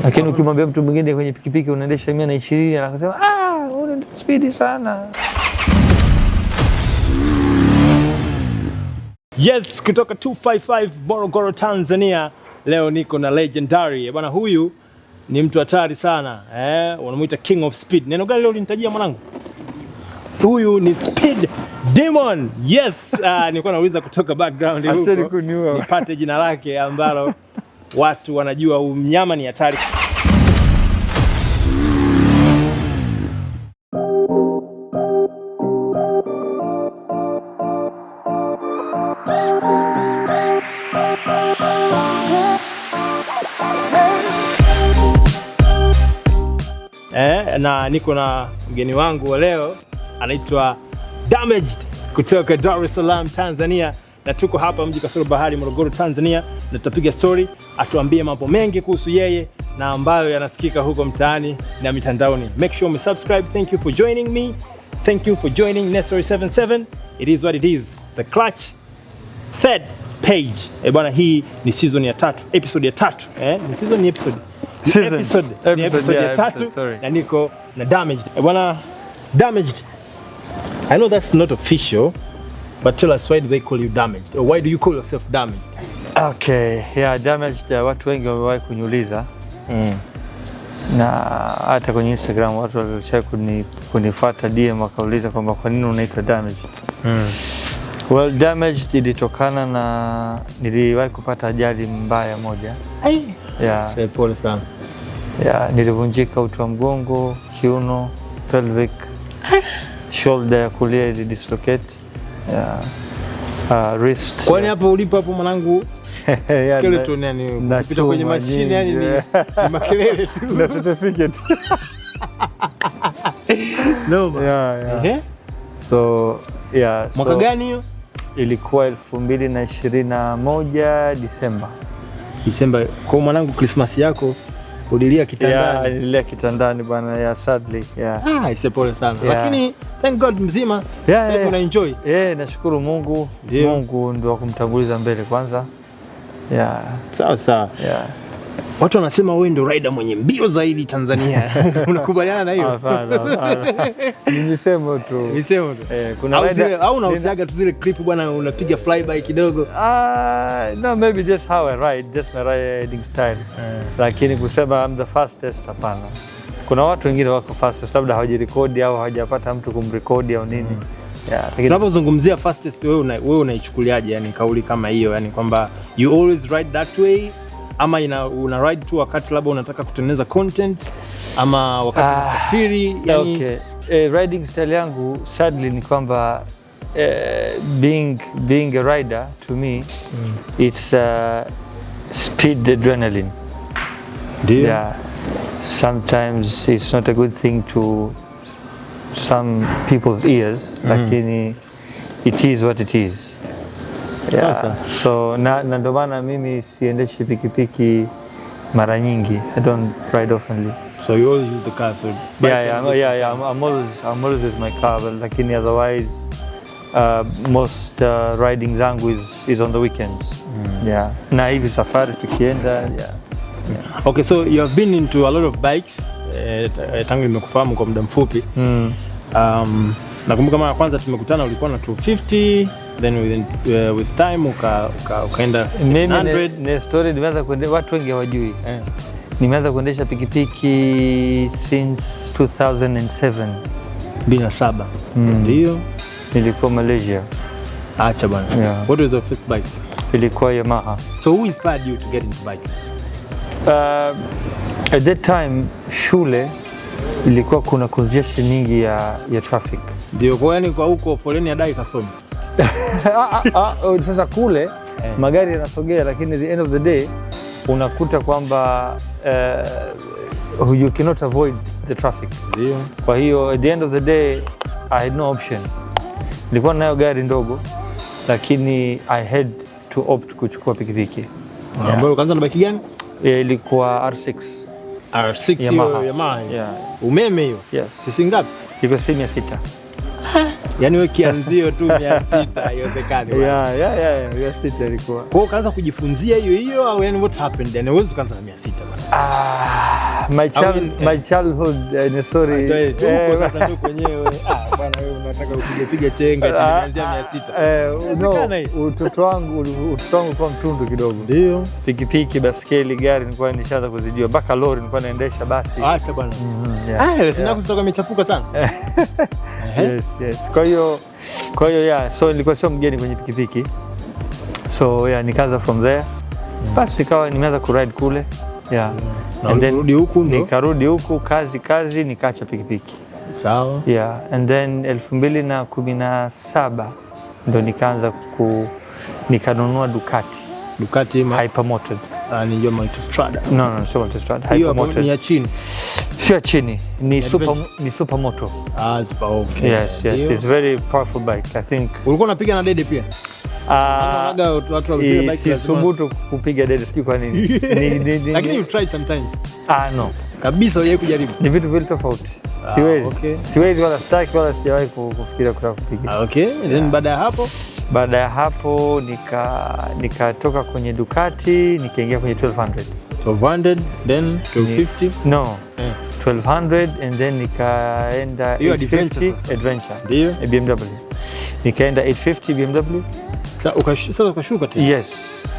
Lakini ukimwambia mtu mwingine kwenye pikipiki unaendesha 120 anasema una speed sana. Yes, kutoka 255 Morogoro Tanzania. Leo niko na legendary. Bwana huyu ni mtu hatari sana. Wanamuita King of Speed. Neno gani leo ulinitajia mwanangu? Huyu ni Speed Demon. Yes, nilikuwa nauliza kutoka background huko. Nipate jina lake ambalo watu wanajua huyu mnyama ni hatari. Na niko na mgeni wangu wa leo anaitwa Damaged kutoka Dar es Salaam Tanzania, na tuko hapa mji kasoro bahari Morogoro Tanzania, na tutapiga story atuambie mambo mengi kuhusu yeye na ambayo yanasikika huko mtaani na mitandaoni. Make sure you subscribe. Thank you for joining me. Thank you for joining Nestor 77. It is what it is. The Clutch third page. Bwana, hii ni season ya 3, episode ya 3. Ni season, ni episode. Episode ya 3 na niko na Damaged. Bwana Damaged, I know that's not official, but tell us, why do they call you Damaged? Or why do you call yourself Damaged? Okay, yeah, Damaged, watu wengi wamewahi kuniuliza. Na hata kwenye Instagram watu waliosha kunifuata DM wakauliza kwamba kwa nini unaitwa Damaged. Well, Damaged ilitokana na niliwahi kupata ajali mbaya moja. Yeah. Pole sana. Yeah, nilivunjika uti wa mgongo, kiuno, pelvic, shoulder ya kulia ili dislocate. Yeah. Wrist. Kwani hapo ulipo hapo mwanangu skeleton yani kupita kwenye mashine yani ni makelele tu. Na certificate. No. Yeah. So, yeah. Mwaka gani hiyo? Ilikuwa 2021 Disemba. Kwa mwanangu Christmas yako ulilia kitandani? Yeah, nililia kitandani bwana, yeah, sadly. Yeah. Isepole sana. Yeah. Lakini thank God mzima. Yeah, una enjoy. Nashukuru Mungu. Yeah. Mungu ndio kumtanguliza mbele kwanza. Yeah. Sawa. Yeah. Watu wanasema wewe ndio rider mwenye mbio zaidi Tanzania. Unakubaliana na hiyo? Hapana. Nisemo tu. Kuna rider au unautaga tu zile clip bwana, unapiga flyby kidogo? No, maybe just how I ride, just my riding style. Lakini kusema I'm the fastest, hapana. Kuna watu wengine wako fastest, labda hawajirekodi au hawajapata mtu kumrekodi au nini. Yeah. Tunapozungumzia fastest, wewe unaichukuliaje yani kauli kama hiyo, yani kwamba you always ride that way, ama una ride tu wakati labda unataka kutengeneza content, ama wakati unasafiri yani? Okay. Riding style yangu sadly ni kwamba being a rider to me it's speed adrenaline. Yeah. Sometimes it's not a good thing to some people's ears, lakini it is what it is. Yeah. So ndio maana mimi siendeshi pikipiki mara nyingi. I don't ride oftenly. So you always use the car? So yeah. I'm always with my car, but lakini otherwise most riding zangu is on the weekends. Yeah. Na hivi safari tukienda. Yeah. Okay, so you have been into a lot of bikes. Tangu nimekufahamu kwa muda mfupi. Nakumbuka mara kwanza tumekutana ulikuwa na 250, then with time ukaenda 100. Ni story nimeanza kuendesha, watu wengi hawajui. Nimeanza kuendesha pikipiki since 2007. 2007. Ndio. Nilikuwa Malaysia. Acha bwana. Yeah. What was your first bike? Ilikuwa Yamaha. So who inspired you to get into bikes? At that time shule ilikuwa kuna congestion nyingi ya traffic. Ndio, kwa yani kwa huko foleni ya dai kasoma. Sasa kule magari yanasogea, lakini at the end of the day unakuta kwamba you cannot avoid the traffic. Ndio. Kwa hiyo at the end of the day I had no option. Nilikuwa nayo gari ndogo, lakini I had to opt kuchukua pikipiki. Ambayo kwanza na bike gani? Ilikuwa R6. R6 Yamaha. Yeah. Umeme hiyo? Yes. Sisi ngapi? Iko 600. Yaani wewe kianzio tu 600 haiwezekani. Yeah, 600 ilikuwa. Kwa hiyo kaanza kujifunzia hiyo au yani what happened? Yani wewe ukaanza na 600 bana. my childhood ni story. Sasa tu kwenyewe bwana wewe unataka upige chenga tumeanzia 600. No, utoto wangu kwa mtundu kidogo. Ndio. Pikipiki, baskeli, gari nilikuwa nishaanza kuzijua. Mpaka lori nilikuwa naendesha basi. Acha bwana. Leseni yako sitoka imechafuka sana. Yes. Kwa hiyo so nilikuwa sio mgeni kwenye pikipiki. So nikaanza from there. Basi nikawa nimeanza kuride kule. And then nikarudi huku kazi nikaacha pikipiki. Sawa. And then 2017 ndo nikanunua Ducati Hypermoto. Ni hiyo Multistrada. No, sio Multistrada. Hypermoto. Ni ya chini. Sio chini, ni Supermoto. Super, okay. Yes. It's very powerful bike. I think. Ulikuwa unapiga na dede pia? Watu wazee bike subutu kupiga dede sijui kwa nini. Lakini you tried sometimes. No. Kabisa hujawahi kujaribu. Ni vitu vile tofauti. Siwezi wala sitaki wala sijawahi kufikiria kutaka kupiga. Okay. Then baada ya hapo nikatoka kwenye Ducati nikaingia kwenye 1200 then 1250. No. 1200 and then nikaenda 850 Adventure. Ndio. BMW. Nikaenda 850 BMW. Sasa ukashuka tena. Yes.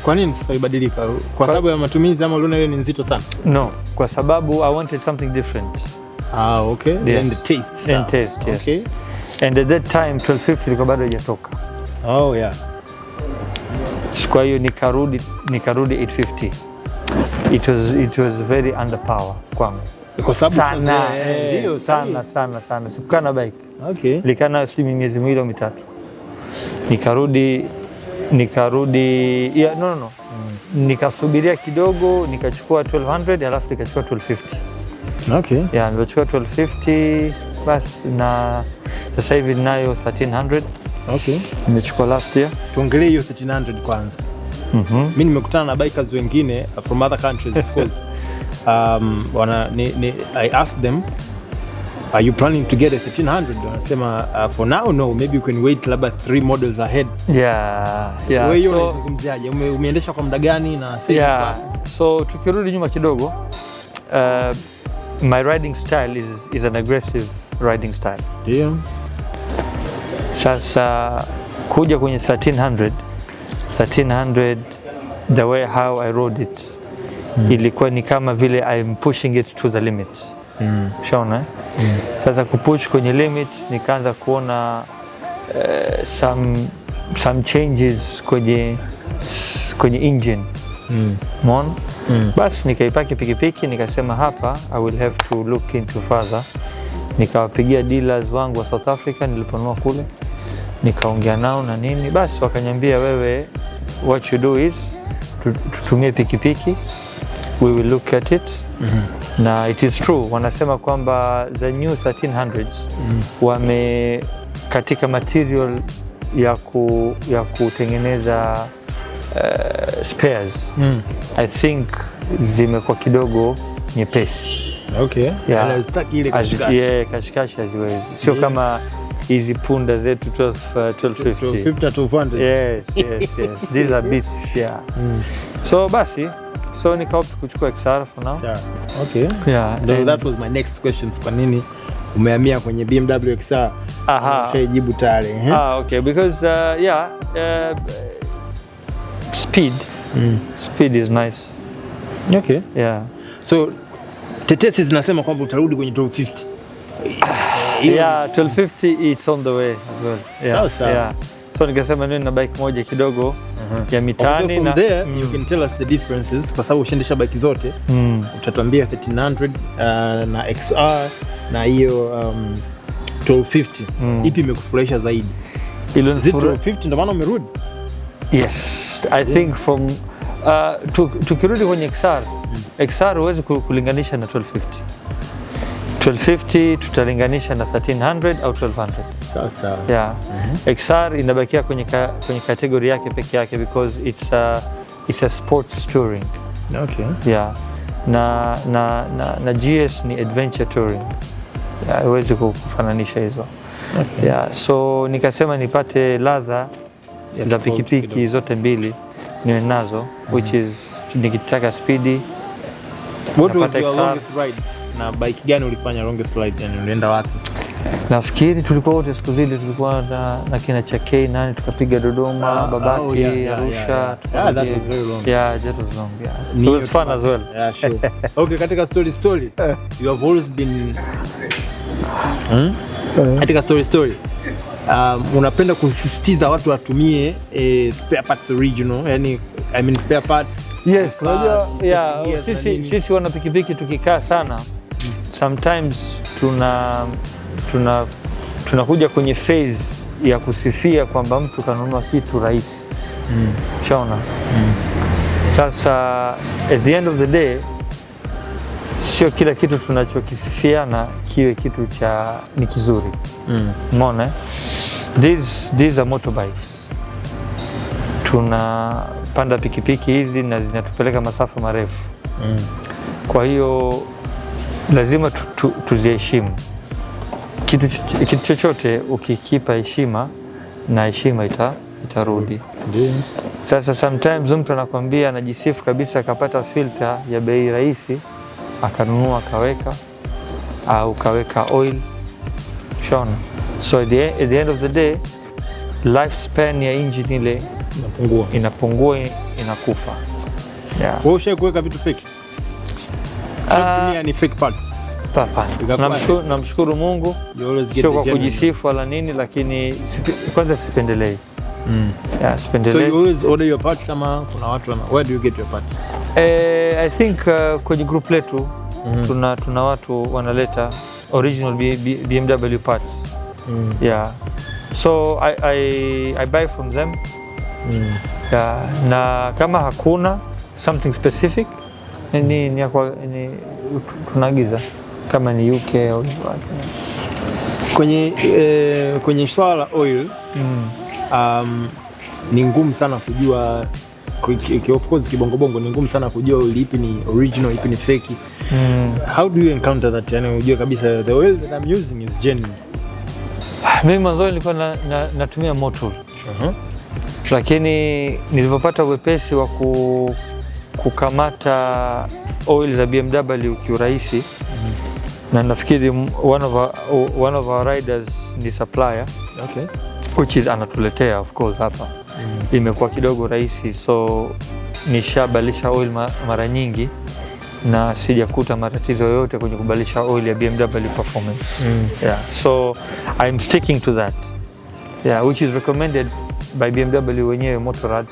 Kwa nini sasa ibadilika? Kwa sababu ya matumizi ama uliona ile ni nzito sana? No, kwa sababu I wanted something different. Okay. Yes. And the taste. And taste, yes. Okay. And at that time 1250 ilikuwa bado haijatoka. Kwa hiyo nikarudi 850. It was very underpower kwangu. Kwa sababu sana. Sikukaa na bike. Okay. Nilikaa nayo miezi miwili au mitatu. Nikarudi no. Nikasubiria kidogo nikachukua 1200 alafu nikachukua 1250. Okay. Nilichukua 1250 basi na sasa hivi ninayo 1300. Okay. Nimechukua last year. Tuongelee hiyo 1300 kwanza. Mimi nimekutana na bikers wengine from other countries of course. I asked them, are you planning to get a 1300? Wanasema for now no, maybe you can wait labda 3 models ahead. Wewe unazungumziaje? Umeendesha kwa muda gani na sasa? So tukirudi nyuma kidogo, my riding style is an aggressive riding style. Ndio. Sasa kuja kwenye 1300 the way how I rode it ilikuwa ni kama vile I'm pushing it to the limits. Shaona? Sasa kupush kwenye limit nikaanza kuona some changes kwenye engine. Umeona? Basi nikaipaki pikipiki nikasema hapa I will have to look into further. Nikawapigia dealers wangu wa South Africa niliponunua kule. Nikaongea nao na nini, basi wakaniambia wewe what you do is tutumie pikipiki, we will look at it. Na it is true, wanasema kwamba the new 1300s wame katika material ya kutengeneza spares. I think zimekuwa kidogo nyepesi. Okay. Anastaki ile kashikashi haziwezi. Sio kama hizi punda zetu 1250 to 200. Yes. These are beasts. So nikaopt kuchukua XR for now. Okay. That was my next questions. Kwa nini umehamia kwenye BMW XR? Jibu tayari. Okay, because speed is nice. Okay. So tetesi zinasema kwamba utarudi kwenye 1250. 1250 it's on the way as well. So nikasema nini na bike moja kidogo ya mitaani na there you can tell us the differences kwa sababu ushendesha bike zote. Utatuambia 1300 na XR na hiyo 1250. Ipi imekufurahisha zaidi? Ile 1250 ndio maana umerudi? Yes, I think from tukirudi kwenye XR huwezi kulinganisha na 1250 tutalinganisha na 1300 au 1200. Sawa. XR inabakia kwenye kategori yake peke yake because it's a sports touring. Okay. Na GS ni adventure touring. Huwezi kufananisha hizo. Okay. So nikasema nipate ladha za pikipiki zote mbili niwe nazo, which is nikitaka speedy What was your longest ride? Na bike gani ulifanya longest ride, yani ulienda wapi? Nafikiri tulikuwa wote siku zile tulikuwa na kina Chakei nani tukapiga Dodoma, Babati, Arusha. That was very long. Yeah, that was long. Yeah. It was fun as well. Yeah, sure. Okay, katika story. You have always been katika story. Unapenda kusisitiza watu watumie spare parts original, yani I mean spare parts. Yes, unajua sisi wana pikipiki tukikaa sana sometimes tunakuja kwenye phase ya kusifia kwamba mtu kanunua kitu rahisi. Shaona. Sasa at the end of the day sio kila kitu tunachokisifiana kiwe kitu ni kizuri. Umeona? These are motorbikes. Tunapanda pikipiki hizi na zinatupeleka masafa marefu. Kwa hiyo lazima tuziheshimu. Kitu chochote ukikipa heshima na heshima itarudi. Sasa sometimes mtu anakwambia anajisifu kabisa akapata filter ya bei rahisi akanunua akaweka au kaweka oil. Shona. So at the end of the day lifespan ya engine ile inapungua inakufa. Yeah. Wewe ushakuweka vitu fake? Ni fake parts. Namshukuru Mungu. Sio kwa kujisifu wala nini, lakini kwanza sipendelei. Yeah, sipendelei. So you always order your parts ama kuna watu where do you get your parts? I think kwenye group letu tuna watu wanaleta original BMW parts. Yeah. So I buy from them. Yeah. Na kama hakuna something specific ni tunaagiza kama ni UK au kwenye swala la oil. Ni ngumu sana kujua of course kibongo ni ngumu sana kujua oil ipi ni original ipi ni fake. How do you encounter that? Yani unajua kabisa the oil that I'm using is genuine. Mimi mwanzo nilikuwa natumia motor. Lakini nilipopata uwepesi wa kukamata oil za BMW kiurahisi, na nafikiri one of our riders ni supplier, which is anatuletea of course hapa. Imekuwa kidogo rahisi, so nishabadilisha oil mara nyingi na sijakuta matatizo yoyote kwenye kubadilisha oil ya BMW performance. Yeah, so I'm sticking to that. Yeah, which is recommended by BMW wenyewe Motorrad,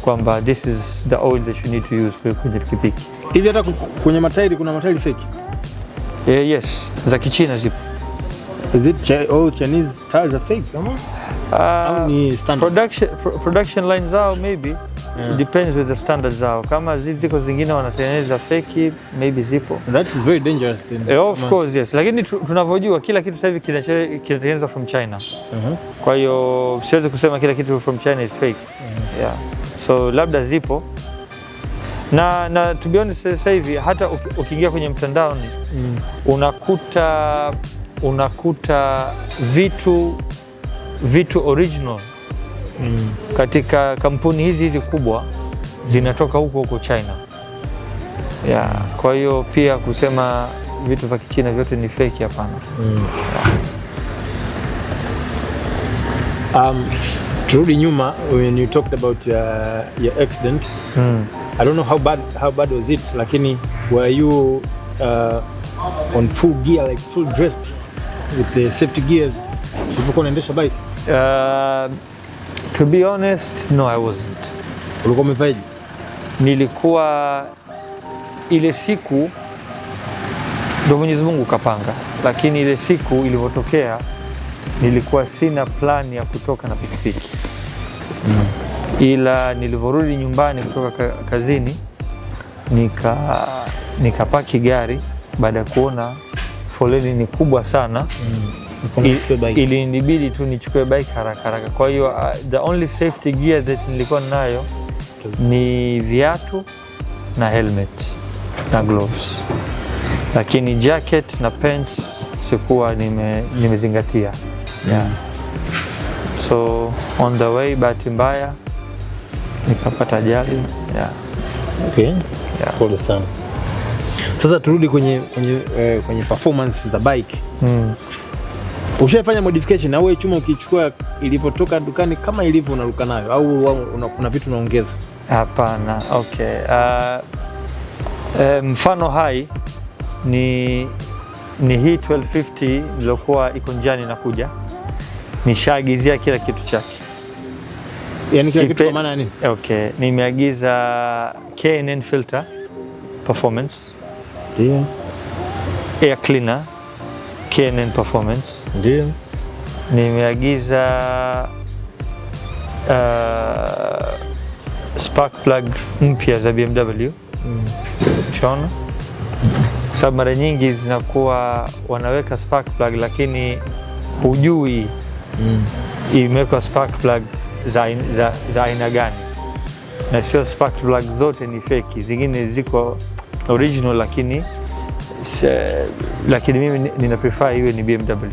kwamba this is the oil that you need to use kwenye pikipiki. Hivi hata kwenye matairi kuna matairi fake? Yes, za Kichina zipo. Is it all Chinese tires are fake ama? Ni standard? Production line zao maybe. It depends with the standards zao. Kama ziko zingine wanatengeneza fake, maybe zipo. That is very dangerous then. Of course, yes. Lakini tunavyojua kila kitu sasa hivi kinatengenezwa from China. Kwa hiyo siwezi kusema kila kitu from China is fake. Yeah. So labda zipo. Na to be honest sasa hivi hata ukiingia kwenye mtandao unakuta vitu original katika kampuni hizi kubwa zinatoka huko China. Yeah, kwa hiyo pia kusema vitu vya Kichina vyote ni fake, hapana. Turudi nyuma, when you talked about your accident, I don't know how bad was it, lakini were you on full gear, like full dressed with the safety gears ulipokuwa unaendesha bike? To be honest, no, I wasn't. Ulikuwa umevaje? Nilikuwa ile siku ndio Mwenyezi Mungu kapanga, lakini ile siku ilivyotokea nilikuwa sina plan ya kutoka na pikipiki. Ila nilivyorudi nyumbani kutoka kazini nikapaki gari baada ya kuona foleni ni kubwa sana. Ilinibidi tu nichukue bike haraka. Kwa hiyo the only safety gear that nilikuwa nayo ni viatu na helmet na gloves, lakini jacket na pants sikuwa nimezingatia. Yeah. So on the way, bahati mbaya nikapata ajali. Yeah. Okay. Yeah. Pole sana. Sasa turudi kwenye performance za bike. Ushafanya modification au chuma ukichukua ilipotoka dukani kama ilivyo unaruka nayo au kuna vitu unaongeza? Hapana. Okay. Mfano hai ni hii 1250 iliyokuwa iko njiani inakuja, nishaagizia kila kitu chake. Yani kila kitu kwa maana nini? Okay, nimeagiza K&N filter performance, ndio air cleaner K&N performance, ndio nimeagiza spark plug mpya za BMW. Unaona? Sababu mara nyingi zinakuwa wanaweka spark plug lakini hujui imewekwa spark plug za aina gani, na sio spark plug zote ni fake, zingine ziko original lakini mimi nina prefer iwe ni BMW.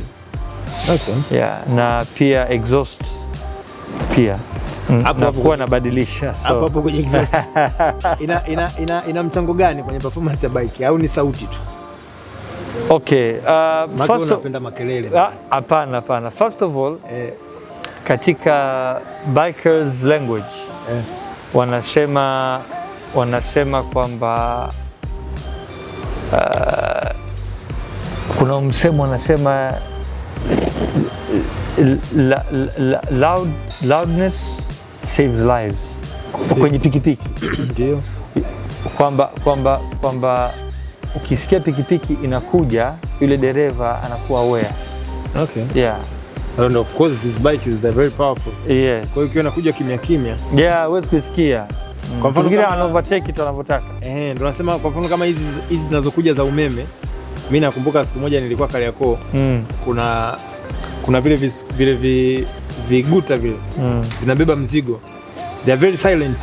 Okay. Yeah, na pia exhaust pia nakuwa nabadilisha. So hapo kwenye exhaust ina mchango gani kwenye performance ya bike au ni sauti tu? Okay, first unapenda makelele? Hapana. First of all, katika bikers language wanasema kwamba kuna msemo wanasema loudness saves lives kwenye pikipiki. Ndio. Kwamba ukisikia pikipiki inakuja, yule dereva anakuwa aware. Okay. Yeah. And of course this bike is very powerful. Yes. Kwa hiyo inakuja kimya. Yeah, huwezi kusikia. Kwa mfano kile ana overtake tu anavyotaka. Ndio nasema kwa mfano kama hizi zinazokuja za umeme. Mimi nakumbuka siku moja nilikuwa Kariakoo. Kuna vile viguta vile. Vinabeba mzigo. They are very silent.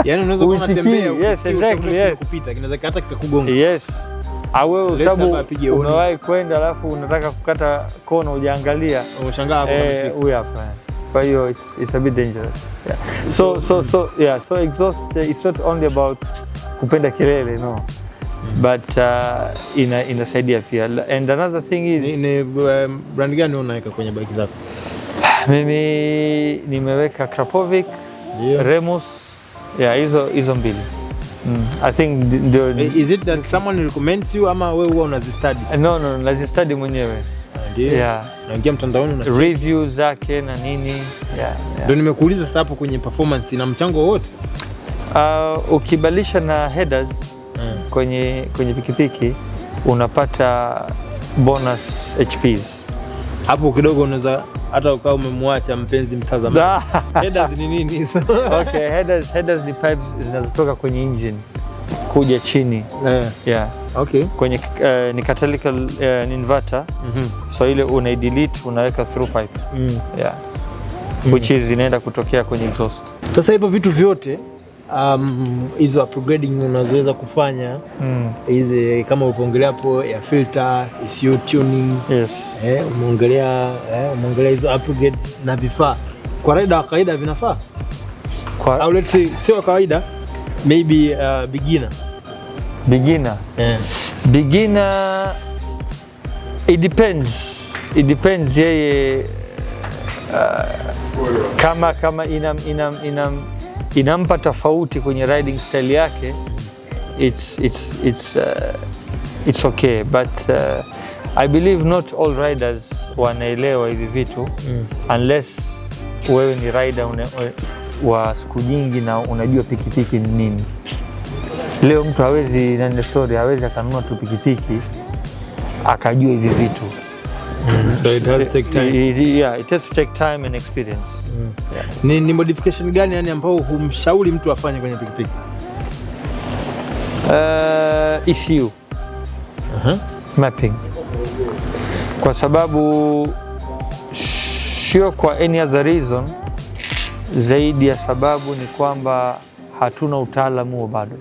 Yaani unaweza kuwa unatembea. Yes, exactly. Yes. Kupita kinaweza hata kikakugonga. Yes. Au sababu unawahi kwenda alafu unataka kukata kona hujaangalia, unashangaa hapo huyu hapa. Kwa hiyo it's a bit dangerous. Yeah. So exhaust it's not only about kupenda kelele, no. But inasaidia pia. And another thing is ni brand gani unaweka kwenye bike zako? Mimi nimeweka Krapovic, Remus. Yeah, hizo mbili. I think is it that someone recommends you ama wewe huwa unazistudy? No, nazistudy mwenyewe. Ndio. Yeah. Naingia mtandaoni na review zake na nini. Yeah. Ndio nimekuuliza sasa hapo kwenye performance ina mchango wote? Ukibadilisha na headers kwenye pikipiki unapata bonus HPs. Hapo kidogo unaweza hata ukawa umemwacha mpenzi mtazamaji. Headers ni nini? Okay, headers ni pipes zinazotoka kwenye engine kuja chini. Yeah. Okay. Kwenye ni catalytic inverter. So ile una delete unaweka through pipe. Yeah. Which is inaenda kutokea kwenye exhaust. Sasa hivyo vitu vyote hizo upgrading unazoweza kufanya hizi kama ulivyoongelea hapo ya filter, ECU tuning. Yes. Umeongelea hizo upgrades na vifaa. Kwa rider wa kawaida vinafaa? Au let's say sio kawaida, maybe beginner. Beginner it depends yeye kama inampa tofauti kwenye riding style yake, it's okay, but I believe not all riders wanaelewa hivi vitu unless wewe ni rider wa siku nyingi na unajua pikipiki ni nini. Leo mtu hawezi akanunua tu pikipiki akajua hivi vitu. So it has to take time. Yeah, it has to take time and experience. Yeah. Ni modification gani yani ambao humshauri mtu afanye kwenye pikipiki? ECU. Mapping. Kwa sababu sio kwa any other reason zaidi ya sababu ni kwamba hatuna utaalamu bado.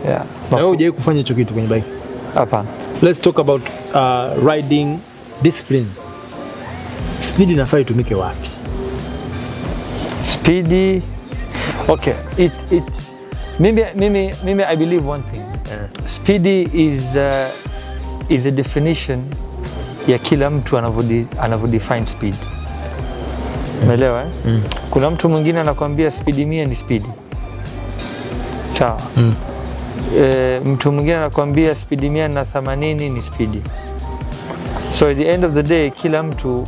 Yeah. Na wewe hujawahi kufanya hicho kitu kwenye bike? Hapana. Let's talk about riding discipline. Speed inafaa itumike wapi? Speed, okay, mimi I believe one thing. Speed is a definition ya kila mtu anavyodefine speed. Umeelewa eh? Kuna mtu mwingine anakuambia speed 100 ni speed. Sawa. Mtu mwingine anakuambia speed 180 ni speed. So at the end of the day, kila mtu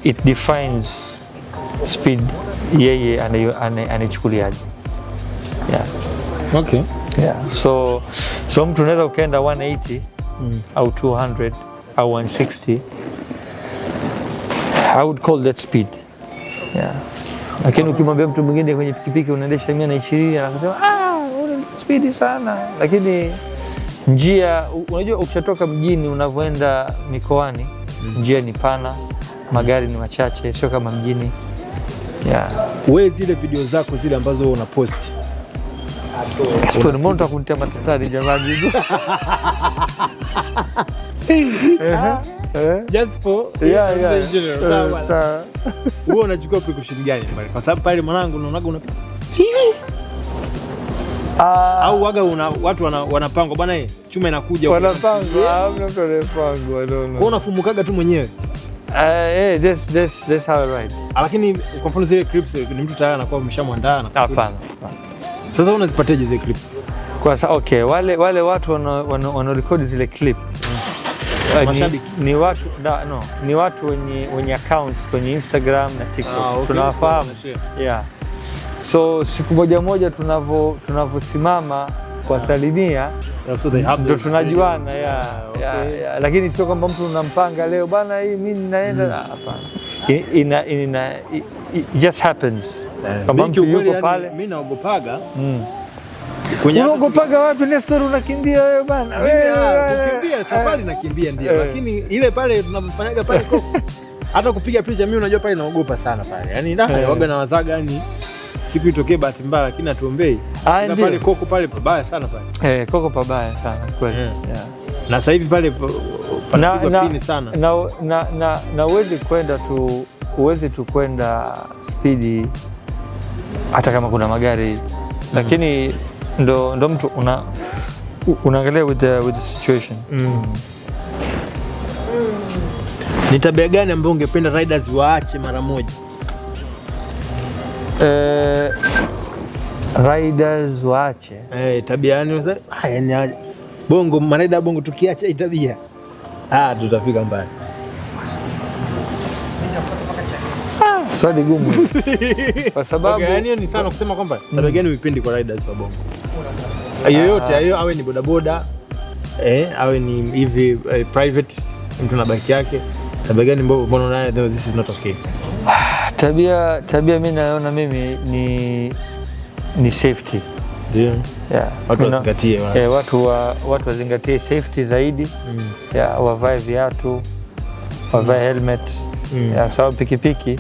it defines speed yeye anachukuliaje. Yeah. Okay. Yeah. So mtu unaweza ukaenda 180 au 200 au 160. I would call that speed. Yeah. Lakini ukimwambia mtu mwingine kwenye pikipiki unaendesha 120 anasema speed sana. Lakini njia, unajua ukishatoka mjini unavyoenda mikoani, njia ni pana, magari ni machache, sio kama mjini. Yeah. Wewe zile video zako zile ambazo unapost Sio mbona kunitia matatari jamani. Just for yeah. Wewe unachukua precaution gani pale? Kwa sababu pale mwanangu unaonaga una au waga watu wanapangwa bwana chuma inakuja wanapangwa au mtu anapangwa ndio. Kwa unafumukaga tu mwenyewe. That's how I ride. Lakini kwa mfano zile clips ni mtu tayari anakuwa ameshamwandaa na hapana. Sasa unazipateje zile clip? Kwa sababu okay, wale watu wanarekodi zile clip ni watu ni watu wenye accounts kwenye Instagram na TikTok. Okay. Tunawafahamu. Yeah. So siku moja tunavyosimama kwa salimia ndio tunajuana. Yeah. Lakini sio kwamba mtu unampanga leo bana hii mimi naenda, hapana. It just happens. Kama mtu yuko pale mimi naogopaga. Unaogopaga wapi Nestor, unakimbia wewe bana? Kukimbia safari nakimbia ndio, lakini ile pale tunafanyaga pale hata kupiga picha mimi unajua pale naogopa sana pale. Yaani waga na wazaga yani siku itokee bahati mbaya, lakini atuombei. Na pale koko pale pabaya sana pale. Koko pabaya sana kweli. Yeah. Na sasa hivi pale panapigwa pini sana. Na uwezi tu kwenda speed hata kama kuna magari. Lakini ndo mtu unaangalia with the situation. Ni tabia gani ambayo ungependa riders waache mara moja? Riders waache tabia yani bongo marida bongo tukiacha hii tabia tutafika mbali. Swali gumu. Kwa sababu yani ni sana kusema kwamba tabia gani uipendi kwa riders wa bongo? Yoyote awe ni bodaboda awe ni hivi private mtu na bike yake, tabia gani mbona unaona this is not okay? Tabia mimi naona mimi ni safety. Ndio. Yeah. Watu wazingatie. Watu wazingatie safety zaidi. Yeah, wavae viatu, wavae helmet. Yeah, sababu pikipiki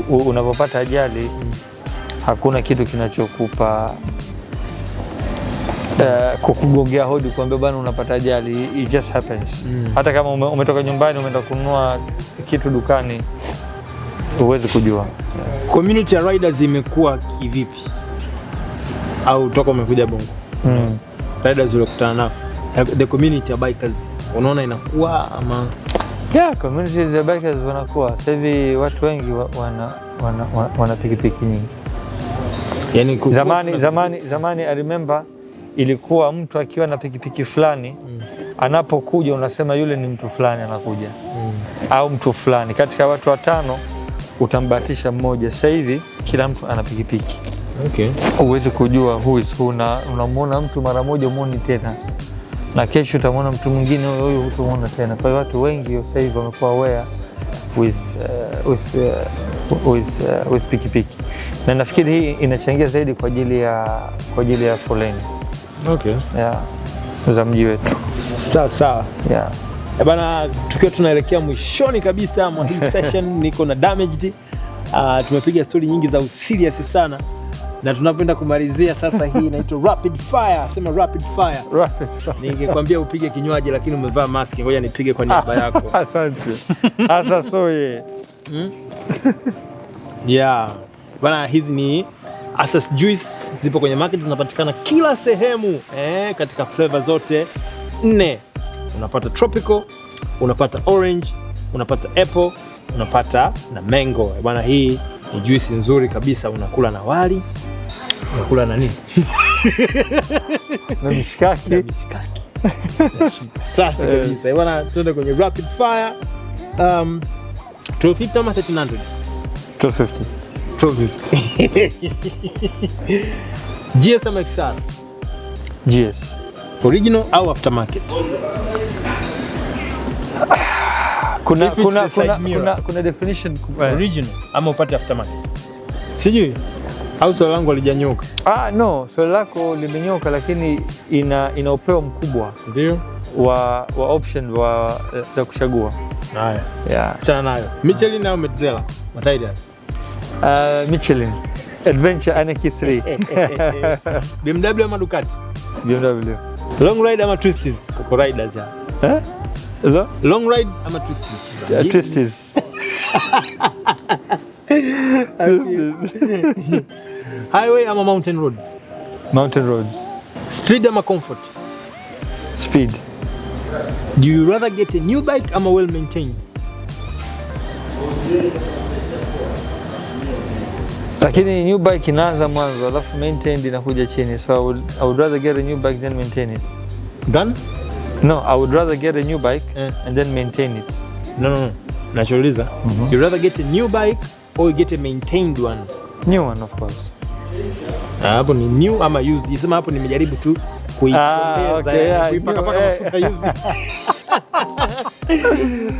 unapopata ajali hakuna kitu kinachokupa kukugongea hodi kuambia bana unapata ajali. It just happens. Hata kama umetoka nyumbani umeenda kununua kitu dukani huwezi kujua. Community ya riders imekuwa kivipi? Au toka umekuja bongo? Riders ulikutana nao, the community ya bikers unaona inakuwa ama? Yeah, communities ya bikers wanakuwa. Sasa hivi watu wengi wana pikipiki nyingi. Yani zamani I remember ilikuwa mtu akiwa na pikipiki fulani anapokuja unasema yule ni mtu fulani anakuja. Au mtu fulani katika watu 5 utambahatisha mmoja. Sasa hivi kila mtu ana pikipiki. Okay. Uweze kujua who is who, unamwona mtu mara moja muone tena. Na kesho utamwona mtu mwingine huyo utamuona tena. Kwa hiyo watu wengi sasa hivi wamekuwa aware with pikipiki. Na nafikiri hii inachangia zaidi kwa ajili ya foleni. Okay. Yeah. Za mji wetu. Sawa. Yeah. Bana, tukiwa tunaelekea mwishoni kabisa mwa hii session niko na Damaged. Tumepiga story nyingi za serious sana. Na tunapenda kumalizia sasa hii inaitwa rapid fire. Sema rapid fire. Rapid fire. Ningekwambia upige kinywaji lakini umevaa mask. Ngoja nipige kwa niaba yako. Asante. Asa soye. Yeah. Bana, hizi ni Access juice zipo kwenye market, zinapatikana kila sehemu katika flavor zote 4. Unapata tropical, unapata orange, unapata apple, unapata na mango. Bwana, hii ni juice nzuri kabisa, unakula na wali, unakula na nini? Na mishikaki. Sasa kabisa. Bwana, tuende kwenye rapid fire. 1250 ama 1300? 1250. 1250. GS ama XR? GS. Original au aftermarket? Kuna definition original ama upate aftermarket? Sijui. Au swali langu alijanyooka? No, swali lako limenyoka, lakini ina upeo mkubwa. Ndio. Wa option za kuchagua. Haya. Yeah. Achana nayo. Michelin au Metzeler? Matairi. Michelin. Adventure Anarchy 3. BMW ama Ducati? BMW. Long ride ama twisties? Kwa riders ya. Long ride ama twisties? Twisties. Highway ama mountain roads? Mountain roads. Speed ama comfort? Speed. Do you rather get a new bike ama well maintained? Lakini new bike inaanza mwanzo, alafu maintained inakuja chini. So I would rather get a new bike than maintain it. Done? No, I would rather get a new bike and then maintain it. No. Nachouliza. You rather get a new bike or you get a maintained one? New one, of course. Hapo ni new ama used? Sema hapo nimejaribu tu kuipongeza, kuipaka mafuta used.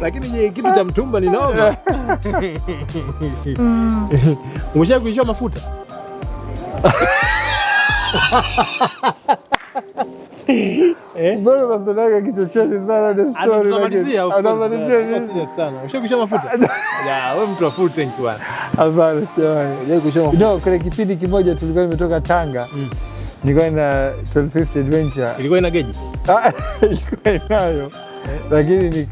Lakini je, kitu cha mtumba ni naomba. Umesha kuisha mafuta? Bora masonaka kichocheni sana the story. Tunamalizia sana. Umesha kuisha mafuta? Ya, wewe mtu wa full tank bwana. Hapana, sijawahi kuisha mafuta. No, kuna kipindi kimoja tulikuwa nimetoka Tanga. Nilikuwa na 1250 Adventure. Ilikuwa ina geji? Ilikuwa inayo. Lakini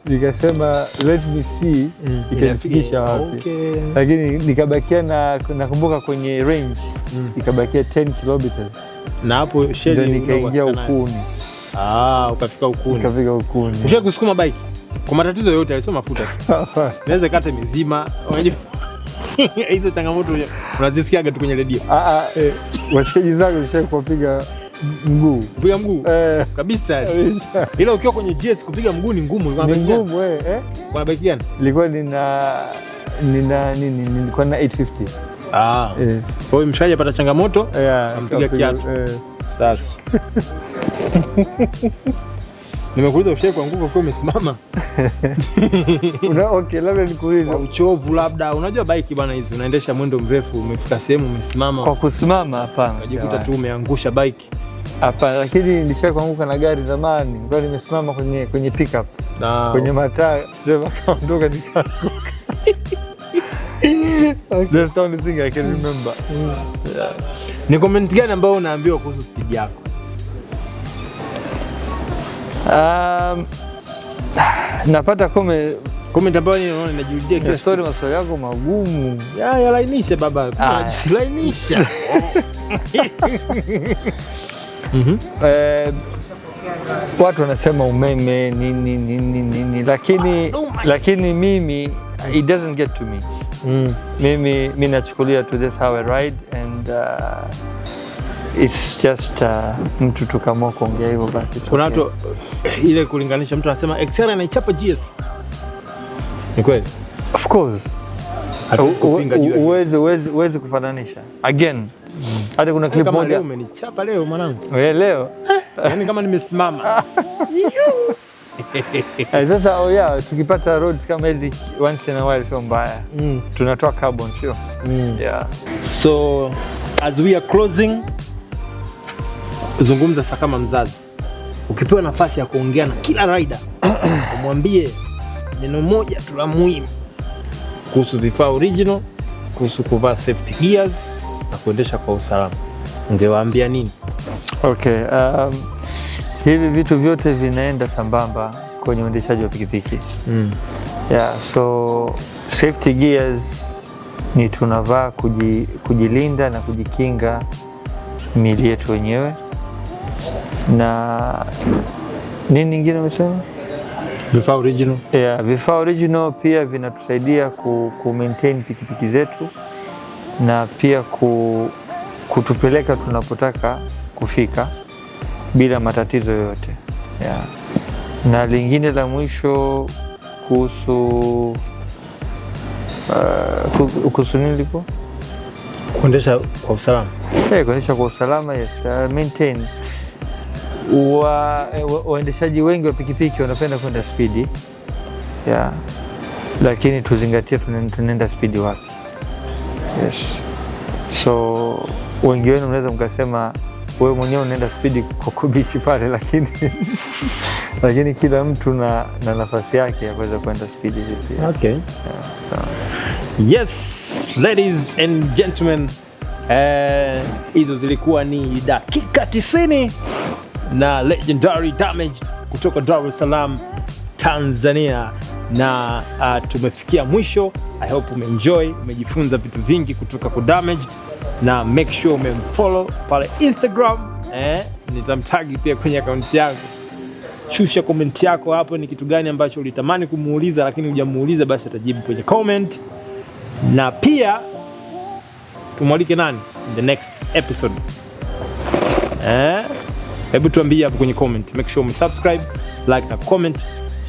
nikasema let me see itanifikisha wapi. Okay. Lakini nikabakia nakumbuka kwenye range nikabakia 10 kilometers. Na hapo sheli nikaingia Ukuni. Ukafika Ukuni. Nikafika Ukuni. Ushawahi kusukuma bike? Kwa matatizo yote alisema mafuta. Naweza kata mizima. Unajua hizo changamoto unazisikiaga tu kwenye redio. Washikaji zangu nishawahi kupiga mguu. Kupiga mguu? Kabisa. Ila ukiwa kwenye GS kupiga mguu ni ngumu. Ni ngumu Kwa bike gani? Ilikuwa nilikuwa na 850. Yes. Kwa hiyo mshikaji apata changamoto, ampiga kiatu. Safi. Nimekuuliza ushawahi kuanguka ukiwa umesimama? Okay, labda nikuulize. Uchovu labda. Unajua bike bwana hizi unaendesha mwendo mrefu, umefika sehemu umesimama. Kwa kusimama hapana. Unajikuta tu umeangusha bike. Hapana, lakini nilisha kuanguka na gari zamani. Nilikuwa nimesimama kwenye pickup. Kwenye mataa, driver kaondoka nikaanguka. That's the only thing I can remember. Yeah. Ni comment gani ambayo unaambiwa kuhusu speed yako? Napata comment ambayo unaona inajirudia kila story. Maswali yako magumu. Lainisha baba. Lainisha. Watu wanasema umeme nini lakini mimi it doesn't get to me. Mimi nachukulia to this how I ride and it's just mtu tukamua kuongea hivyo basi. Kuna watu ile kulinganisha, mtu anasema XR anaichapa GS. Ni kweli? Of course. Uweze kufananisha. Again, hata kuna clip moja. Leo umenichapa leo mwanangu. Wewe leo? Yaani kama nimesimama. Sasa tukipata roads kama hizi once in a while sio mbaya. Tunatoa carbon sio? Yeah. So as we are closing, zungumza sasa kama mzazi. Ukipewa nafasi ya kuongea na kila rider, umwambie neno moja tu la muhimu kuhusu vifaa original, kuhusu kuvaa safety gears na kuendesha kwa usalama, ungewaambia nini? Okay, hivi vitu vyote vinaenda sambamba kwenye uendeshaji wa pikipiki. Yeah, so safety gears ni tunavaa kujilinda na kujikinga miili yetu wenyewe. Na nini nyingine umesema? Vifaa original. Yeah, vifaa original pia vinatusaidia ku maintain pikipiki zetu na pia kutupeleka tunapotaka kufika bila matatizo yoyote. Yeah. Na lingine la mwisho kuhusu nini lipo? Kuendesha kwa usalama. Kuendesha kwa usalama, yes. Maintain. Waendeshaji wengi wa pikipiki wanapenda kwenda spidi. Yeah. Lakini tuzingatie tunaenda spidi wapi. Yes. So wengi wenu mnaweza mkasema wewe mwenyewe unaenda spidi kwa kubichi pale, lakini kila mtu na nafasi yake ya kuweza kwenda spidi hizi. Okay. Yeah, so. Yes, ladies and gentlemen, hizo zilikuwa ni dakika 90 na legendary Damaged kutoka Dar es Salaam, Tanzania, na tumefikia mwisho. I hope umeenjoy, umejifunza vitu vingi kutoka kwa Damaged, na make sure umemfollow pale Instagram. Nitamtagi pia kwenye account yangu. Shusha comment yako hapo, ni kitu gani ambacho ulitamani kumuuliza lakini hujamuuliza, basi atajibu kwenye comment. Na pia tumwalike nani in the next episode? Hebu tuambie hapo kwenye comment. Make sure umesubscribe, like na comment,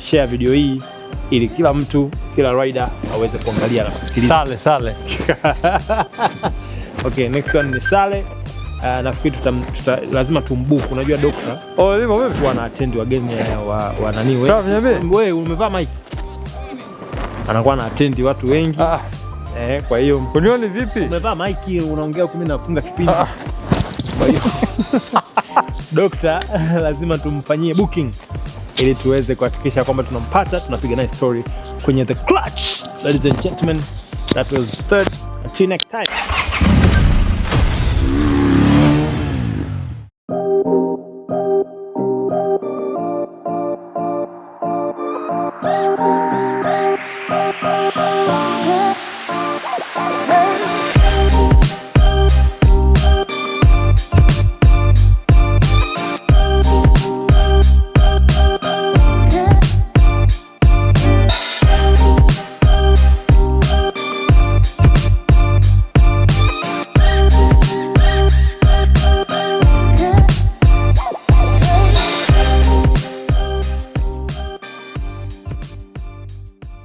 share video hii ili kila mtu, kila rider aweze kuangalia na kusikiliza. Sale. Okay, next one ni Sale. Nafikiri lazima tumbuku. Unajua dokta wana attend wageni wa nani wewe umevaa mic. Anakuwa na attend watu wengi. Kwa hiyo unioni vipi? Umevaa mic unaongea huko, mimi nafunga kipindi. Kwa hiyo dokta lazima tumfanyie booking ili tuweze kuhakikisha kwamba tunampata, tunapiga naye story kwenye The Clutch. Ladies and gentlemen, that was third. Until next time.